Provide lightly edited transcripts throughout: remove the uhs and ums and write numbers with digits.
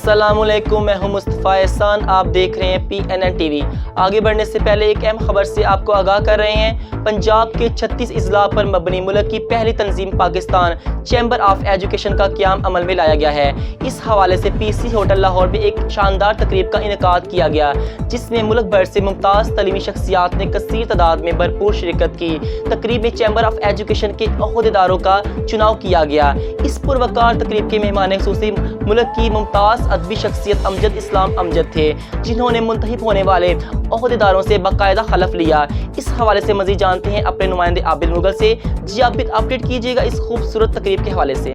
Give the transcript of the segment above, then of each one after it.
السلام علیکم، میں ہوں مصطفیٰ احسان، آپ دیکھ رہے ہیں PNN ٹی وی۔ آگے بڑھنے سے پہلے ایک اہم خبر سے آپ کو آگاہ کر رہے ہیں۔ پنجاب کے 36 اضلاع پر مبنی ملک کی پہلی تنظیم پاکستان چیمبر آف ایجوکیشن کا قیام عمل میں لایا گیا ہے۔ اس حوالے سے PC ہوٹل لاہور میں ایک شاندار تقریب کا انعقاد کیا گیا، جس میں ملک بھر سے ممتاز تعلیمی شخصیات نے کثیر تعداد میں بھرپور شرکت کی۔ تقریب میں چیمبر آف ایجوکیشن کے عہدیداروں کا چناؤ کیا گیا۔ اس پروقار تقریب کے مہمان خصوصی ملک کی ممتاز ادبی شخصیت امجد اسلام امجد تھے، جنہوں نے منتخب ہونے والے عہدیداروں سے باقاعدہ حلف لیا۔ اس حوالے سے مزید جانتے ہیں اپنے نمائندے عابد مغل سے۔ جی عابد، اپڈیٹ کیجیے گا اس خوبصورت تقریب کے حوالے سے۔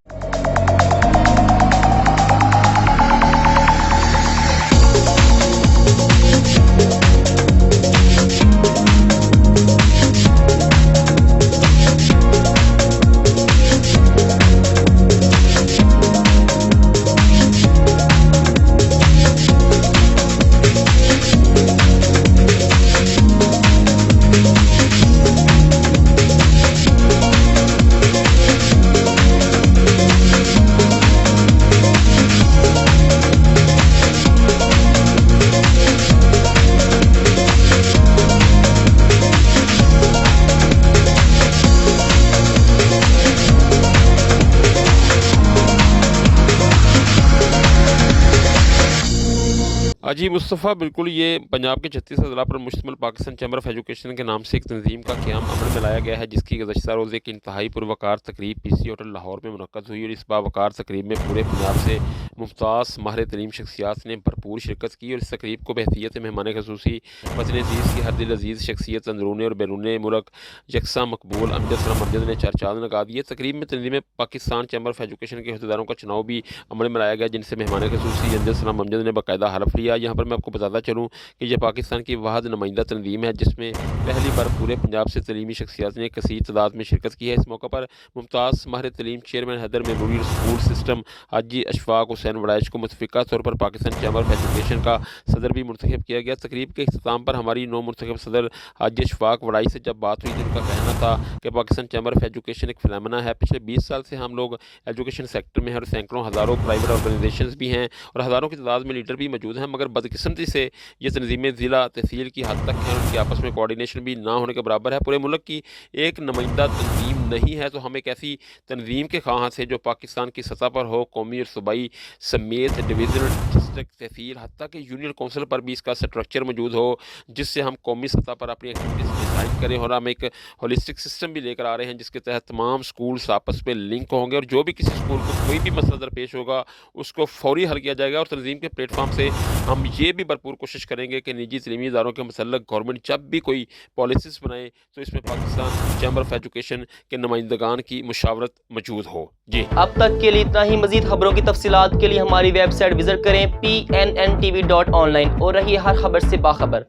جی مصطفیٰ، بالکل یہ پنجاب کے 36 اضلاع پر مشتمل پاکستان چیمبر آف ایجوکیشن کے نام سے ایک تنظیم کا قیام عمل میں لایا گیا ہے، جس کی گزشتہ روز ایک انتہائی پروقار تقریب PC ہوٹل لاہور میں منعقد ہوئی، اور اس باوقار تقریب میں پورے پنجاب سے ممتاز ماہر تعلیم شخصیات نے بھرپور شرکت کی، اور اس تقریب کو بحیثیت مہمان خصوصی وطن عزیز کی ہر دل عزیز شخصیت اندرون اور بیرون ملک یکساں مقبول امجد اسلام امجد نے چار چاند لگا دیے۔ تقریب میں تنظیم پاکستان چیمبر آف ایجوکیشن کے عہدیداروں کا چناؤ بھی عمل میں لایا گیا، جن سے مہمان خصوصی امجد اسلام امجد نے باقاعدہ حلف لیا۔ یہاں پر میں آپ کو بتاتا چلوں کہ یہ پاکستان کی واحد نمائندہ تنظیم ہے جس میں پہلی بار پورے پنجاب سے تعلیمی شخصیات نے کثیر تعداد میں شرکت کی ہے۔ اس موقع پر ممتاز ماہر تعلیم chairman Haider memorial school system Haji Ashfaq Hussain Warraich کو متفقہ طور پر پاکستان چیمبر آف ایجوکیشن کا صدر بھی منتخب کیا گیا۔ تقریب کے اختتام پر ہماری نو منتخب صدر حاجی اشفاق وڑائچ سے جب بات ہوئی تو ان کا کہنا تھا کہ پاکستان چیمبر آف ایجوکیشن ایک فنامنا ہے۔ پچھلے 20 سال سے ہم لوگ ایجوکیشن سیکٹر میں ہیں، اور سینکڑوں ہزاروں پرائیویٹ آرگنائزیشنز بھی ہیں، اور ہزاروں کی تعداد میں لیڈر بھی موجود ہیں، مگر بدقسمتی سے یہ تنظیمیں ضلع تحصیل کی حد تک ہیں، ان کی آپس میں کوارڈینیشن بھی نہ ہونے کے برابر ہے، پورے ملک کی ایک نمائندہ تنظیم نہیں ہے۔ تو ہم ایک ایسی تنظیم کے خواہاں سے جو پاکستان کی سطح پر ہو، قومی اور صوبائی سمیت ڈویژنل، ڈسٹرکٹ، تحصیل، حتیٰ کہ یونین کونسل پر بھی اس کا سٹرکچر موجود ہو، جس سے ہم قومی سطح پر اپنی ایکٹیویٹیز ڈیزائن کریں، اور ہم ایک ہولسٹک سسٹم بھی لے کر آ رہے ہیں جس کے تحت تمام سکولز آپس میں لنک ہوں گے، اور جو بھی کسی سکول کو کوئی بھی مسئلہ درپیش ہوگا اس کو فوری حل کیا جائے گا۔ اور تنظیم کے پلیٹ فارم سے ہم یہ بھی بھرپور کوشش کریں گے کہ نجی تعلیمی اداروں کے متعلق گورنمنٹ جب بھی کوئی پالیسیز بنائے تو اس میں پاکستان چیمبر آف ایجوکیشن کے نمائندگان کی مشاورت موجود ہو۔ جی اب تک کے لیے اتنا ہی۔ مزید خبروں کی تفصیلات کے لیے ہماری ویب سائٹ وزٹ کریں PNNTV.online اور رہیے ہر خبر سے باخبر۔